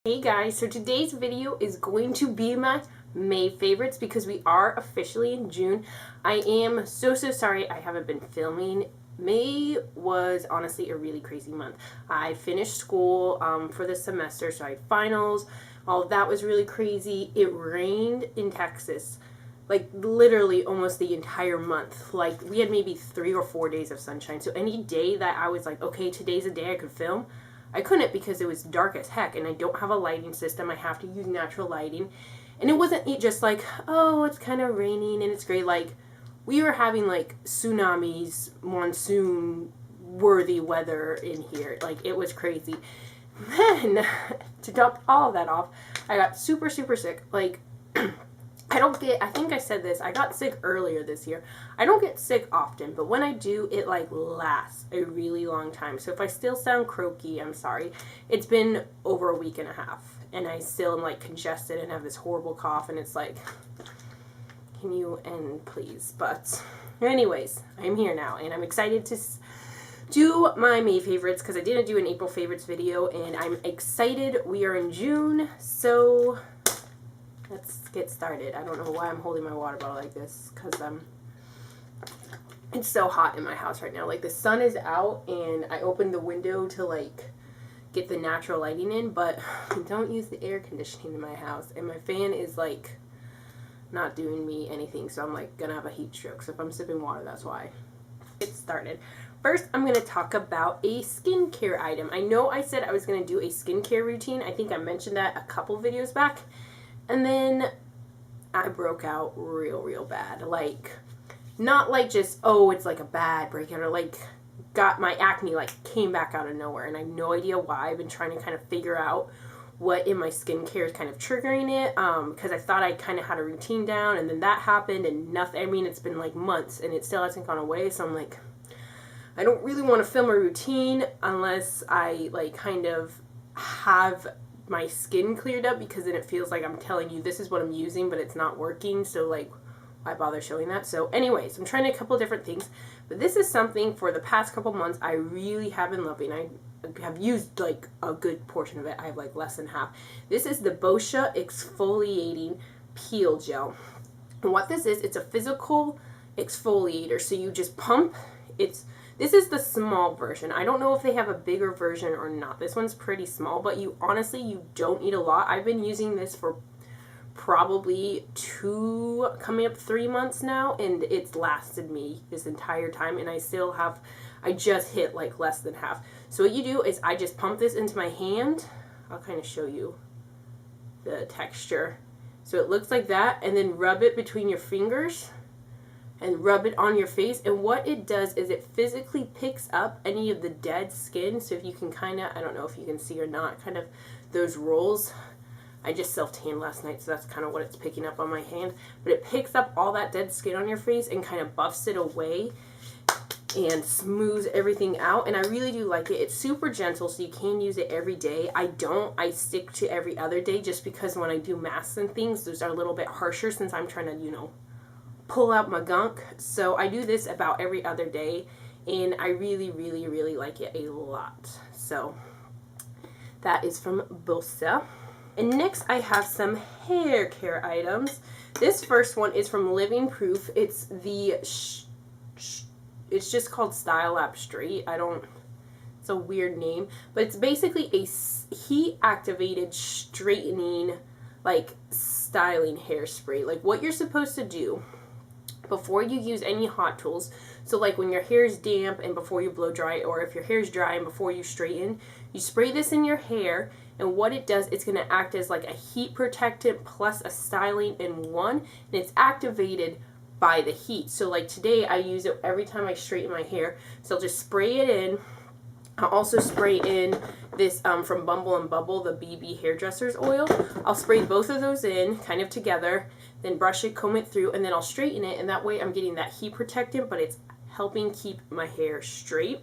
Hey guys, so today's video is going to be my May favorites because we are officially in June. I am so sorry I haven't been filming. May was honestly a really crazy month. I finished school for the semester, so I had finals. All of that was really crazy. It rained in Texas, like literally almost the entire month. Like we had maybe 3 or 4 days of sunshine. So any day that I was like, okay, today's a day I could film, I couldn't because it was dark as heck and I don't have a lighting system. I have to use natural lighting. And it wasn't just like, oh, it's kind of raining and it's great. Like, we were having like tsunamis, monsoon worthy weather in here. Like, it was crazy. Then, to top all of that off, I got super sick. Like, I think I said this, I got sick earlier this year. I don't get sick often, but when I do, it like lasts a really long time. So if I still sound croaky, I'm sorry. It's been over a week and a half, and I still am like congested and have this horrible cough, and it's like, can you end please? But anyways, I'm here now, and I'm excited to do my May favorites because I didn't do an April favorites video, and I'm excited. We are in June, so let's get started. I don't know why I'm holding my water bottle like this because it's so hot in my house right now. Like, the sun is out and I opened the window to like get the natural lighting in, but I don't use the air conditioning in my house, and my fan is like not doing me anything, so I'm like gonna have a heat stroke. So if I'm sipping water, that's why. Get started. First, I'm going to talk about a skincare item. I know I said I was going to do a skincare routine. I think I mentioned that a couple videos back. And then I broke out real bad. Like, not like just, oh, it's like a bad breakout, or like got my acne like came back out of nowhere. And I have no idea why. I've been trying to kind of figure out what in my skincare is kind of triggering it. Because I thought I kind of had a routine down, and then that happened and nothing. I mean, it's been like months and it still hasn't gone away. So I'm like, I don't really want to film a routine unless I like kind of have my skin cleared up, because then it feels like I'm telling you this is what I'm using, but it's not working, so like why bother showing that? So anyways, I'm trying a couple different things, but this is something for the past couple months I really have been loving. I have used like a good portion of it. I have like less than half. This is the Boscia Exfoliating Peel Gel. And what this is, it's a physical exfoliator, so you just pump. This is the small version. I don't know if they have a bigger version or not. This one's pretty small, but you don't need a lot. I've been using this for probably 2, coming up 3 months now, and it's lasted me this entire time, and I just hit like less than half. So what you do is I just pump this into my hand. I'll kind of show you the texture. So it looks like that, and then rub it between your fingers and rub it on your face, and what it does is it physically picks up any of the dead skin. So if you can kind of, I don't know if you can see or not, kind of those rolls. I just self-tanned last night, so that's kind of what it's picking up on my hand. But it picks up all that dead skin on your face and kind of buffs it away and smooths everything out, and I really do like it. It's super gentle, so you can use it every day. I stick to every other day just because when I do masks and things, those are a little bit harsher since I'm trying to, pull out my gunk. So I do this about every other day, and I really like it a lot. So that is from Boscia. And next I have some hair care items. This first one is from Living Proof. It's the it's just called Style Lab Straight. It's a weird name, but it's basically a heat activated straightening, like styling hairspray. Like, what you're supposed to do before you use any hot tools, so like when your hair is damp and before you blow dry, or if your hair is dry and before you straighten, you spray this in your hair, and what it does, it's going to act as like a heat protectant plus a styling in one, and it's activated by the heat. So like today I use it every time I straighten my hair, so I'll just spray it in. I'll also spray in this from Bumble and Bubble, the BB hairdresser's oil. I'll spray both of those in kind of together, then brush it, comb it through, and then I'll straighten it, and that way I'm getting that heat protectant, but it's helping keep my hair straight.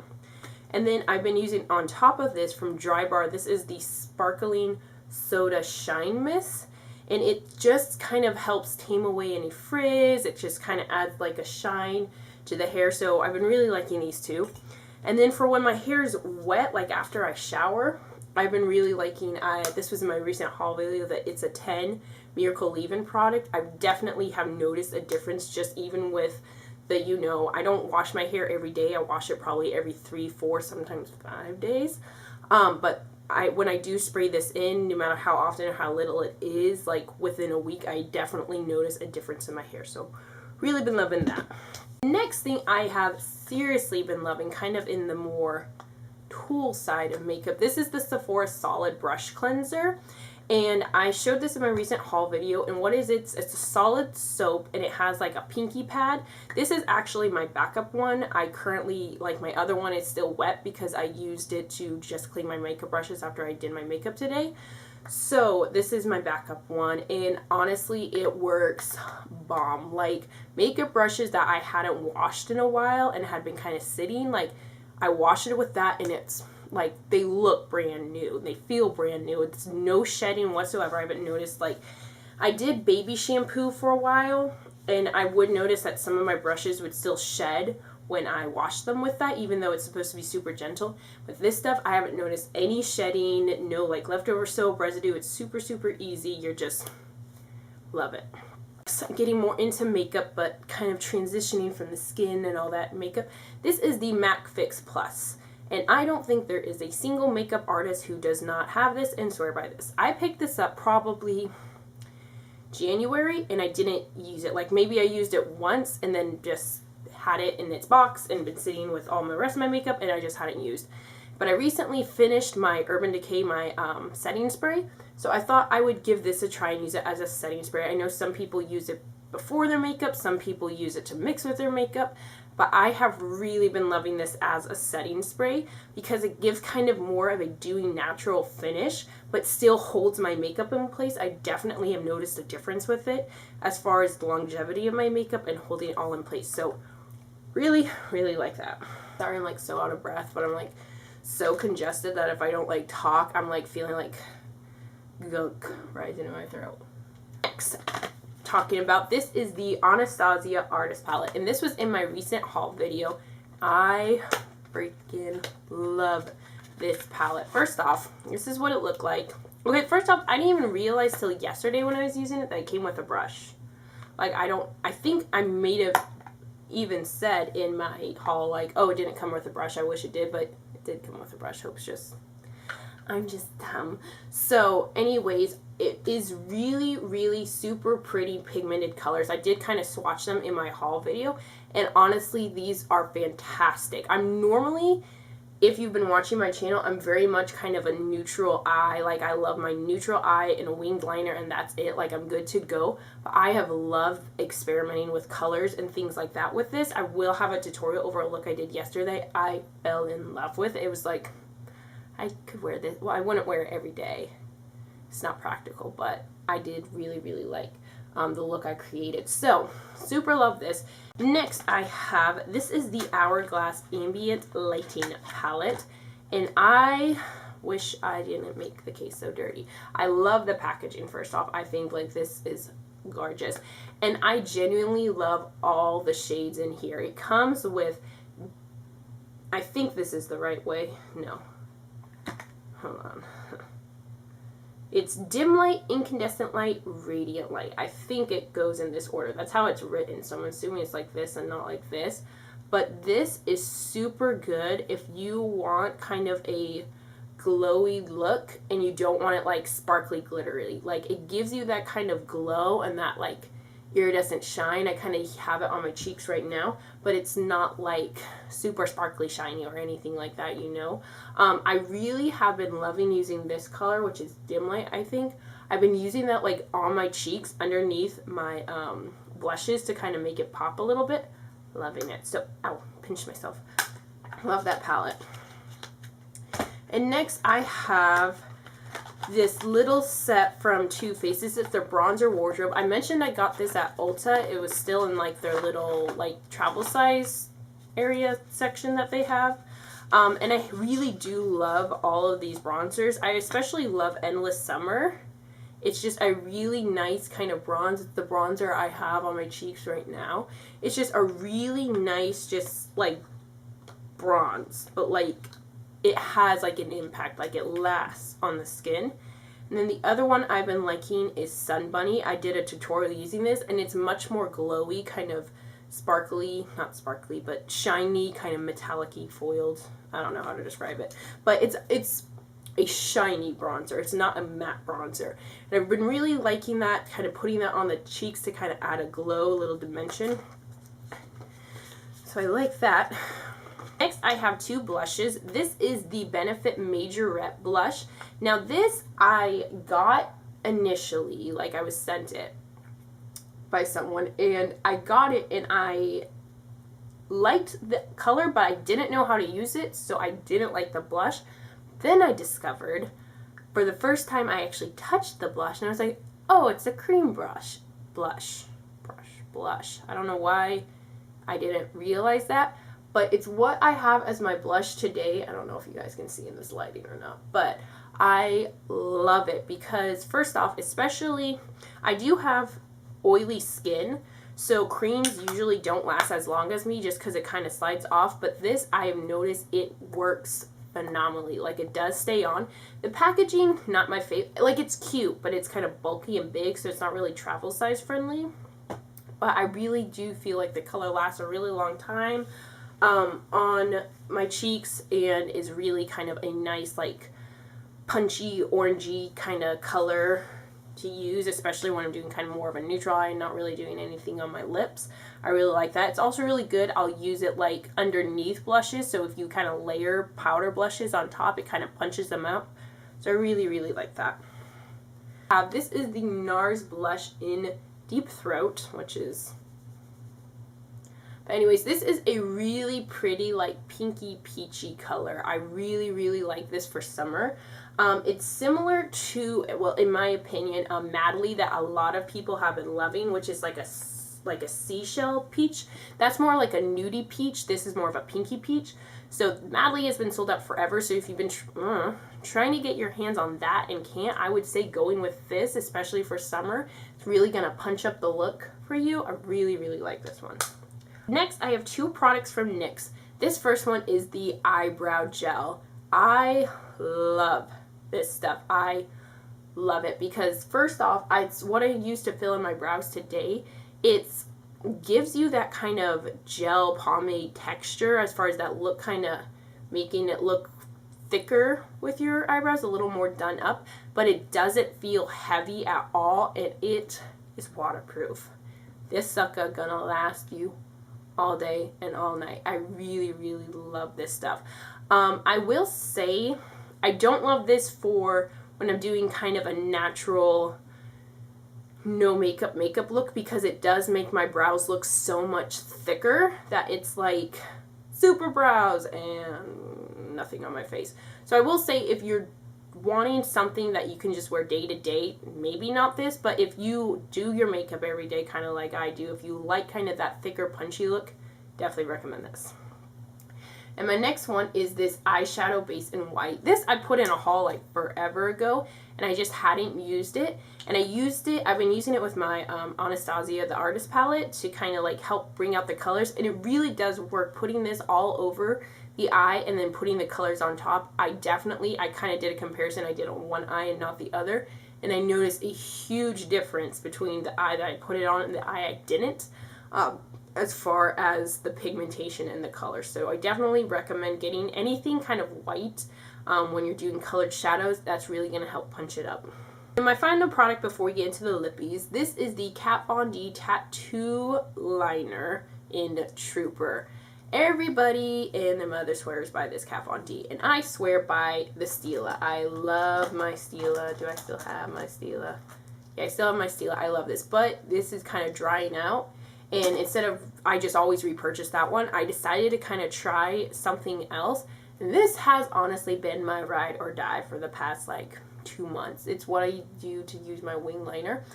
And then I've been using on top of this from Drybar, this is the Sparkling Soda Shine Mist, and it just kind of helps tame away any frizz. It just kind of adds like a shine to the hair, so I've been really liking these two. And then for when my hair is wet, like after I shower, I've been really liking, this was in my recent haul video, that it's a 10 Miracle Leave-In product. I definitely have noticed a difference just even with the, you know, I don't wash my hair every day. I wash it probably every 3, 4, sometimes 5 days. But when I do spray this in, no matter how often or how little it is, like within a week, I definitely notice a difference in my hair. So really been loving that. Next thing I have seriously been loving, kind of in the more tool side of makeup, this is the Sephora Solid Brush Cleanser. And I showed this in my recent haul video, and what is it? It's a solid soap, and it has like a pinky pad. This is actually my backup one. I currently, like my other one is still wet because I used it to just clean my makeup brushes after I did my makeup today. So this is my backup one, and honestly it works bomb. Like makeup brushes that I hadn't washed in a while and had been kind of sitting, like I washed it with that and it's like they look brand new. They feel brand new. It's no shedding whatsoever. I haven't noticed, like I did baby shampoo for a while and I would notice that some of my brushes would still shed when I wash them with that, even though it's supposed to be super gentle. With this stuff, I haven't noticed any shedding, no like leftover soap residue. It's super, super easy. You're just, love it. So getting more into makeup, but kind of transitioning from the skin and all that makeup. This is the MAC Fix Plus. And I don't think there is a single makeup artist who does not have this and swear by this. I picked this up probably January and I didn't use it. Like maybe I used it once and then just had it in its box and been sitting with all the rest of my makeup and I just hadn't used. But I recently finished my Urban Decay, my setting spray. So I thought I would give this a try and use it as a setting spray. I know some people use it before their makeup, some people use it to mix with their makeup, but I have really been loving this as a setting spray because it gives kind of more of a dewy natural finish, but still holds my makeup in place. I definitely have noticed a difference with it as far as the longevity of my makeup and holding it all in place. So really, really like that. Sorry, I'm like so out of breath, but I'm like so congested that if I don't like talk, I'm like feeling like gunk rising in my throat. Next, talking about, this is the Anastasia Artist Palette, and this was in my recent haul video. I freaking love this palette. First off, this is what it looked like. Okay, first off, I didn't even realize till yesterday when I was using it that it came with a brush. Like I think I may have even said in my haul like, oh, it didn't come with a brush. I wish it did, but it did come with a brush. I'm just dumb. So anyways, it is really, really super pretty pigmented colors. I did kind of swatch them in my haul video, and honestly, these are fantastic. I'm normally, if you've been watching my channel, I'm very much kind of a neutral eye. Like I love my neutral eye and a winged liner and that's it. Like I'm good to go. But I have loved experimenting with colors and things like that with this. I will have a tutorial over a look I did yesterday. I fell in love with it. It was like, I could wear this. Well, I wouldn't wear it every day. It's not practical, but I did really, really like the look I created. So, super love this. Next, I have, this is the Hourglass Ambient Lighting Palette, and I wish I didn't make the case so dirty. I love the packaging, first off. I think, like, this is gorgeous, and I genuinely love all the shades in here. It comes with, I think this is the right way. No. Hold on. It's dim light, incandescent light, radiant light. I think it goes in this order. That's how it's written. So I'm assuming it's like this and not like this. But this is super good if you want kind of a glowy look and you don't want it like sparkly glittery. Like it gives you that kind of glow and that like iridescent shine. I kind of have it on my cheeks right now, but it's not like super sparkly shiny or anything like that, you know. I really have been loving using this color, which is dim light, I think. I've been using that like on my cheeks underneath my blushes to kind of make it pop a little bit. Loving it. So, ow, pinched myself. Love that palette. And next I have this little set from Too Faced. This is their bronzer wardrobe. I mentioned I got this at Ulta. It was still in like their little like travel size area section that they have. And I really do love all of these bronzers. I especially love Endless Summer. It's just a really nice kind of bronze. It's the bronzer I have on my cheeks right now. It's just a really nice, just like bronze, but like it has like an impact, like it lasts on the skin. And then the other one I've been liking is Sun Bunny. I did a tutorial using this, and it's much more glowy, kind of sparkly, not sparkly, but shiny, kind of metallic-y foiled. I don't know how to describe it. But it's a shiny bronzer. It's not a matte bronzer. And I've been really liking that, kind of putting that on the cheeks to kind of add a glow, a little dimension. So I like that. Next, I have two blushes. This is the Benefit Majorette blush. Now this I got initially, like I was sent it by someone, and I got it and I liked the color, but I didn't know how to use it, so I didn't like the blush. Then I discovered, for the first time I actually touched the blush, and I was like, oh, it's a cream blush. I don't know why I didn't realize that. But it's what I have as my blush today. I don't know if you guys can see in this lighting or not, but I love it because, first off, especially, I do have oily skin, so creams usually don't last as long as me just because it kind of slides off, but this, I have noticed it works phenomenally. Like, it does stay on. The packaging, not my favorite. Like, it's cute, but it's kind of bulky and big, so it's not really travel size friendly. But I really do feel like the color lasts a really long time on my cheeks and is really kind of a nice, like, punchy, orangey kind of color to use, especially when I'm doing kind of more of a neutral eye and not really doing anything on my lips. I really like that. It's also really good. I'll use it like underneath blushes, so if you kind of layer powder blushes on top, it kind of punches them out. So I really, really like that. This is the NARS blush in Deep Throat, which is... But anyways, this is a really pretty, like, pinky peachy color. I really, really like this for summer. It's similar to, well, in my opinion, Madly that a lot of people have been loving, which is like a seashell peach. That's more like a nudie peach. This is more of a pinky peach. So Madly has been sold out forever. So if you've been trying to get your hands on that and can't, I would say going with this, especially for summer. It's really going to punch up the look for you. I really, really like this one. Next, I have two products from NYX. This first one is the Eyebrow Gel. I love this stuff. I love it because, first off, it's what I use to fill in my brows today. It gives you that kind of gel pomade texture as far as that look, kind of making it look thicker with your eyebrows, a little more done up, but it doesn't feel heavy at all, and it is waterproof. This sucker gonna last you all day and all night. I really, really love this stuff. I will say I don't love this for when I'm doing kind of a natural no makeup look, because it does make my brows look so much thicker that it's like super brows and nothing on my face. So I will say, if you're wanting something that you can just wear day to day, maybe not this, but if you do your makeup every day, kind of like I do, if you like kind of that thicker punchy look, definitely recommend this. And my next one is this eyeshadow base in white. This I put in a haul like forever ago, and I just hadn't used it. And I've been using it with my Anastasia, the artist palette, to kind of like help bring out the colors, and it really does work. Putting this all over the eye and then putting the colors on top, I kind of did a comparison. I did on one eye and not the other, and I noticed a huge difference between the eye that I put it on and the eye I didn't, as far as the pigmentation and the color. So I definitely recommend getting anything kind of white when you're doing colored shadows. That's really going to help punch it up. And my final product before we get into the lippies, this is the Kat Von D Tattoo Liner in Trooper. Everybody and their mother swears by this Kat Von D, and I swear by the Stila. I love my Stila. Do I still have my Stila? Yeah, I still have my Stila. I love this, but this is kind of drying out, and instead of, I just always repurchase that one, I decided to kind of try something else, and this has honestly been my ride or die for the past like 2 months. It's what I do to use my wing liner.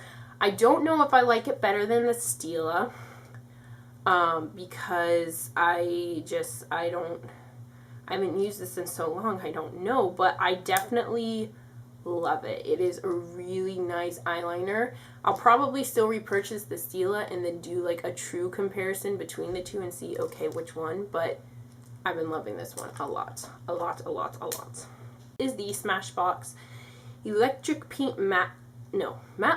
I don't know if I like it better than the Stila, because I haven't used this in so long, I don't know, but I definitely love it. It is a really nice eyeliner. I'll probably still repurchase the Stila and then do like a true comparison between the two and see, okay, which one, but I've been loving this one a lot. A lot, a lot, a lot. Is the Smashbox Electric Pink Matte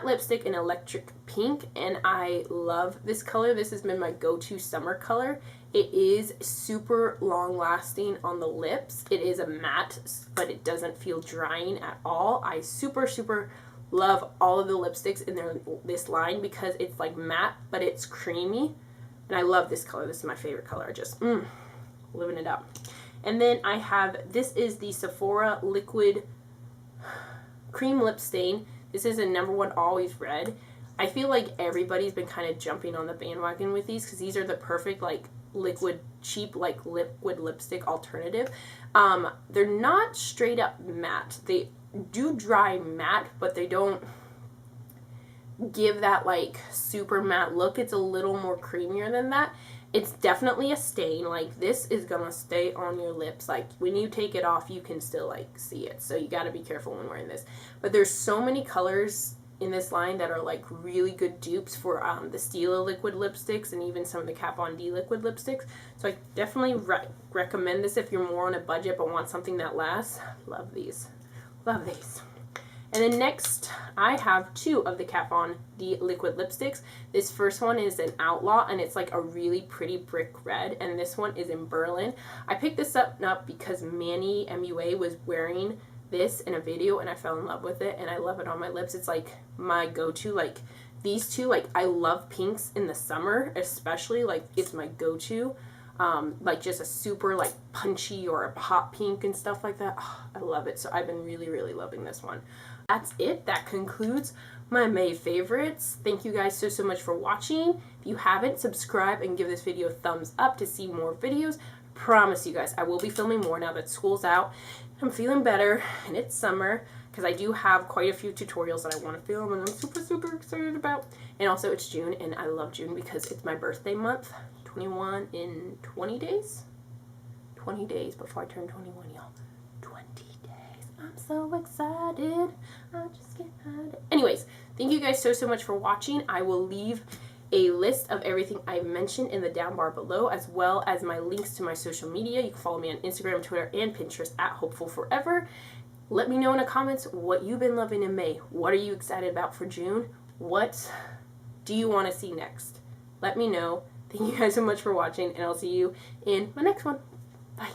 lipstick in electric pink, and I love this color. This has been my go-to summer color. It is super long lasting on the lips. It is a matte, but it doesn't feel drying at all. I super love all of the lipsticks in this line because it's like matte, but it's creamy, and I love this color. This is my favorite color. Just living it up. And then I have, this is the Sephora Liquid Cream Lip Stain. This is a #1 Always Red. I feel like everybody's been kind of jumping on the bandwagon with these because these are the perfect like liquid, cheap like liquid lipstick alternative. They're not straight up matte. They do dry matte, but they don't give that like super matte look. It's a little more creamier than that. It's definitely a stain. Like, this is gonna stay on your lips. Like, when you take it off, you can still like see it. So you gotta be careful when wearing this. But there's so many colors in this line that are like really good dupes for the Stila liquid lipsticks and even some of the Kat Von D liquid lipsticks. So I definitely recommend this if you're more on a budget but want something that lasts. Love these. Love these. And then next, I have 2 of the Kat Von D liquid lipsticks. This first one is an Outlaw, and it's like a really pretty brick red, and this one is in Berlin. I picked this up not because Manny MUA was wearing this in a video, and I fell in love with it, and I love it on my lips. It's like my go-to. Like, these two, like, I love pinks in the summer, especially. Like, it's my go-to. Like just a super like punchy or a hot pink and stuff like that. Oh, I love it. So I've been really loving this one. That's it. That concludes my May favorites. Thank you guys so much for watching. If you haven't, subscribe and give this video a thumbs up to see more videos. Promise you guys, I will be filming more now that school's out. I'm feeling better and it's summer because I do have quite a few tutorials that I want to film and I'm super excited about. And also it's June, and I love June because it's my birthday month. 21 in 20 days? 20 days before I turn 21, y'all. 20 days. I'm so excited. I just get excited. Anyways, thank you guys so much for watching. I will leave a list of everything I've mentioned in the down bar below, as well as my links to my social media. You can follow me on Instagram, Twitter, and Pinterest at Hopeful Forever. Let me know in the comments what you've been loving in May. What are you excited about for June? What do you want to see next? Let me know. Thank you guys so much for watching, and I'll see you in my next one. Bye.